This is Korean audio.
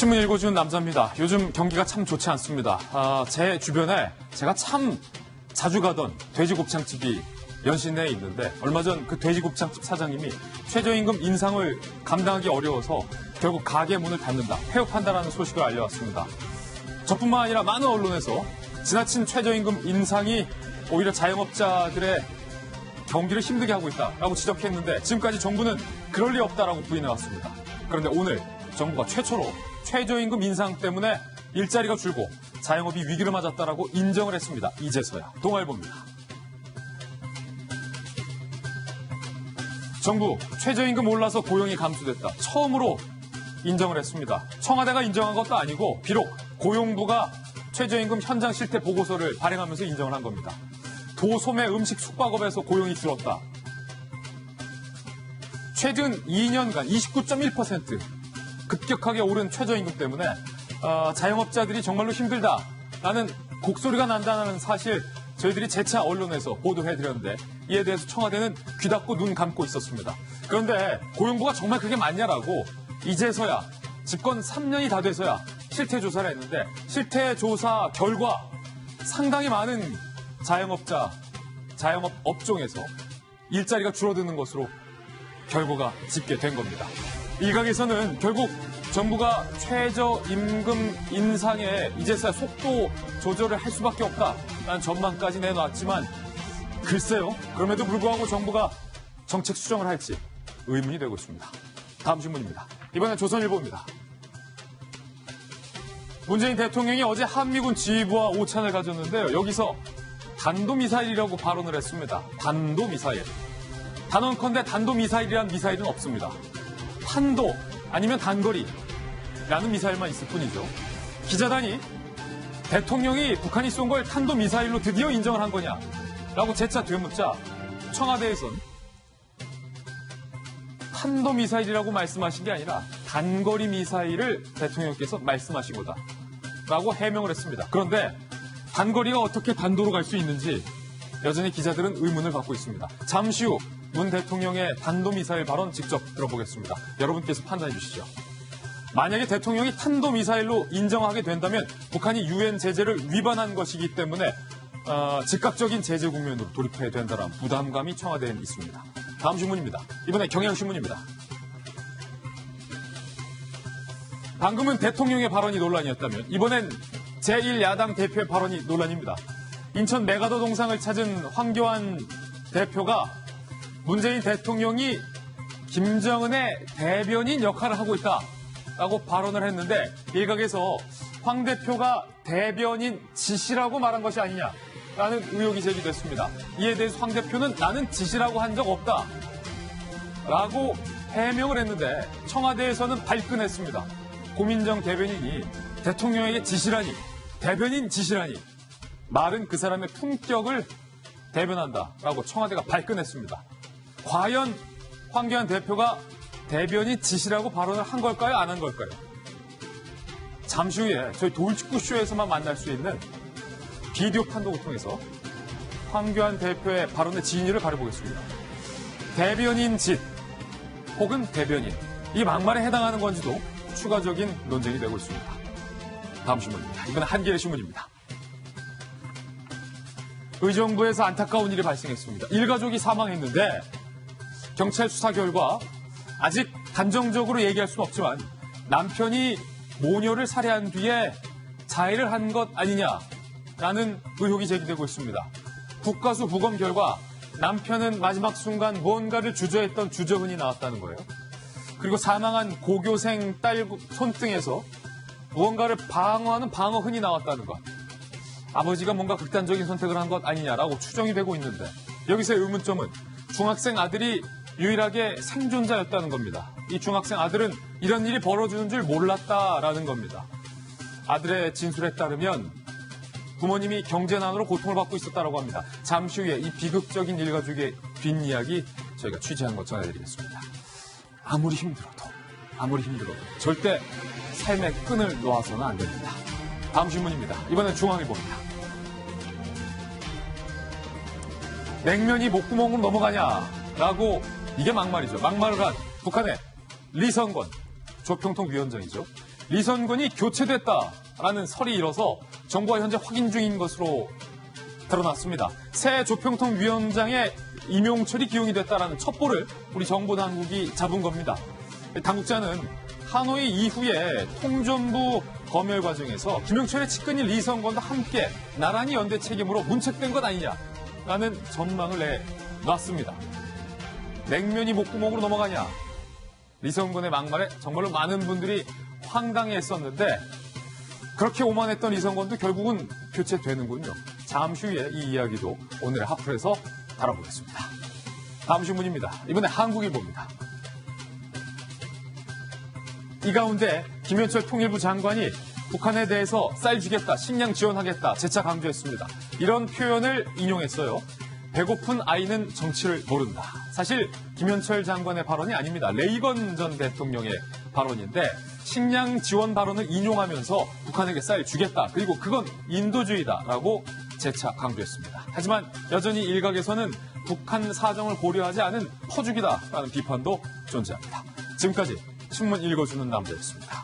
신문 읽어주는 남자입니다. 요즘 경기가 참 좋지 않습니다. 제 주변에 제가 참 자주 가던 돼지곱창집이 연신내에 있는데 얼마 전 그 돼지곱창집 사장님이 최저임금 인상을 감당하기 어려워서 결국 가게 문을 닫는다, 폐업한다라는 소식을 알려왔습니다. 저뿐만 아니라 많은 언론에서 지나친 최저임금 인상이 오히려 자영업자들의 경기를 힘들게 하고 있다라고 지적했는데 지금까지 정부는 그럴 리 없다라고 부인해왔습니다. 그런데 오늘 정부가 최초로 최저임금 인상 때문에 일자리가 줄고 자영업이 위기를 맞았다라고 인정을 했습니다. 이제서야 동아일보입니다. 정부 최저임금 올라서 고용이 감소됐다. 처음으로 인정을 했습니다. 청와대가 인정한 것도 아니고 비록 고용부가 최저임금 현장 실태 보고서를 발행하면서 인정을 한 겁니다. 도소매 음식 숙박업에서 고용이 줄었다. 최근 2년간 29.1% 급격하게 오른 최저임금 때문에 자영업자들이 정말로 힘들다라는 곡소리가 난다는 사실 저희들이 재차 언론에서 보도해드렸는데 이에 대해서 청와대는 귀 닫고 눈 감고 있었습니다. 그런데 고용부가 정말 그게 맞냐라고 이제서야 집권 3년이 다 돼서야 실태조사를 했는데 실태조사 결과 상당히 많은 자영업 업종에서 일자리가 줄어드는 것으로 결과가 집계된 겁니다. 일각에서는 결국 정부가 최저임금 인상에 이제서야 속도 조절을 할 수밖에 없다라는 전망까지 내놨지만 글쎄요. 그럼에도 불구하고 정부가 정책 수정을 할지 의문이 되고 있습니다. 다음 신문입니다. 이번엔 조선일보입니다. 문재인 대통령이 어제 한미군 지휘부와 오찬을 가졌는데요. 여기서 단도미사일이라고 발언을 했습니다. 단도미사일. 단언컨대 단도미사일이란 미사일은 없습니다. 탄도 아니면 단거리라는 미사일만 있을 뿐이죠. 기자단이 대통령이 북한이 쏜 걸 탄도미사일로 드디어 인정을 한 거냐라고 재차 되묻자 청와대에선 탄도미사일이라고 말씀하신 게 아니라 단거리 미사일을 대통령께서 말씀하신 거다라고 해명을 했습니다. 그런데 단거리가 어떻게 단도로 갈 수 있는지 여전히 기자들은 의문을 갖고 있습니다. 잠시 후 문 대통령의 단도미사일 발언 직접 들어보겠습니다. 여러분께서 판단해 주시죠. 만약에 대통령이 탄도미사일로 인정하게 된다면 북한이 유엔 제재를 위반한 것이기 때문에 즉각적인 제재 국면으로 돌입해야 된다는 부담감이 청와대에는 있습니다. 다음 신문입니다. 이번에 경향신문입니다. 방금은 대통령의 발언이 논란이었다면 이번엔 제1야당 대표의 발언이 논란입니다. 인천 메가더 동상을 찾은 황교안 대표가 문재인 대통령이 김정은의 대변인 역할을 하고 있다라고 발언을 했는데 일각에서 황 대표가 대변인 지시라고 말한 것이 아니냐라는 의혹이 제기됐습니다. 이에 대해서 황 대표는 나는 지시라고 한 적 없다라고 해명을 했는데 청와대에서는 발끈했습니다. 고민정 대변인이 대통령에게 지시라니, 대변인 지시라니, 말은 그 사람의 품격을 대변한다라고 청와대가 발끈했습니다. 과연 황교안 대표가 대변인 지시라고 발언을 한 걸까요? 안 한 걸까요? 잠시 후에 저희 돌직구쇼에서만 만날 수 있는 비디오 판독을 통해서 황교안 대표의 발언의 진위를 가려보겠습니다. 대변인 짓 혹은 대변인, 이 막말에 해당하는 건지도 추가적인 논쟁이 되고 있습니다. 다음 신문입니다. 이번엔 한겨레 신문입니다. 의정부에서 안타까운 일이 발생했습니다. 일가족이 사망했는데 경찰 수사 결과 아직 단정적으로 얘기할 수는 없지만 남편이 모녀를 살해한 뒤에 자해를 한 것 아니냐라는 의혹이 제기되고 있습니다. 국가수 부검 결과 남편은 마지막 순간 무언가를 주저했던 주저흔이 나왔다는 거예요. 그리고 사망한 고교생 딸 손등에서 무언가를 방어하는 방어흔이 나왔다는 것. 아버지가 뭔가 극단적인 선택을 한 것 아니냐라고 추정이 되고 있는데 여기서의 의문점은 중학생 아들이 유일하게 생존자였다는 겁니다. 이 중학생 아들은 이런 일이 벌어지는 줄 몰랐다라는 겁니다. 아들의 진술에 따르면 부모님이 경제난으로 고통을 받고 있었다고 합니다. 잠시 후에 이 비극적인 일가족의 뒷이야기 저희가 취재한 것 전해드리겠습니다. 아무리 힘들어도 절대 삶의 끈을 놓아서는 안 됩니다. 다음 신문입니다. 이번엔 중앙일보입니다. 냉면이 목구멍으로 넘어가냐라고 이게 막말이죠. 막말을 한 북한의 리성건 조평통 위원장이죠. 리선권이 교체됐다라는 설이 일어서 정부가 현재 확인 중인 것으로 드러났습니다. 새 조평통위원장의 임용철이 기용이 됐다라는 첩보를 우리 정보 당국이 잡은 겁니다. 당국자는 하노이 이후에 통전부 검열 과정에서 김영철의 측근인 리선권도 함께 나란히 연대 책임으로 문책된 것 아니냐라는 전망을 내놨습니다. 냉면이 목구멍으로 넘어가냐? 리선권의 막말에 정말로 많은 분들이 황당해했었는데 그렇게 오만했던 리선권도 결국은 교체되는군요. 잠시 후에 이 이야기도 오늘의 하프에서 다뤄보겠습니다. 다음 신문입니다. 이번에 한국일보입니다. 이 가운데 김현철 통일부 장관이 북한에 대해서 쌀 주겠다, 식량 지원하겠다 재차 강조했습니다. 이런 표현을 인용했어요. 배고픈 아이는 정치를 모른다. 사실 김현철 장관의 발언이 아닙니다. 레이건 전 대통령의 발언인데 식량 지원 발언을 인용하면서 북한에게 쌀 주겠다. 그리고 그건 인도주의다라고 재차 강조했습니다. 하지만 여전히 일각에서는 북한 사정을 고려하지 않은 퍼주기다라는 비판도 존재합니다. 지금까지 신문 읽어주는 남자였습니다.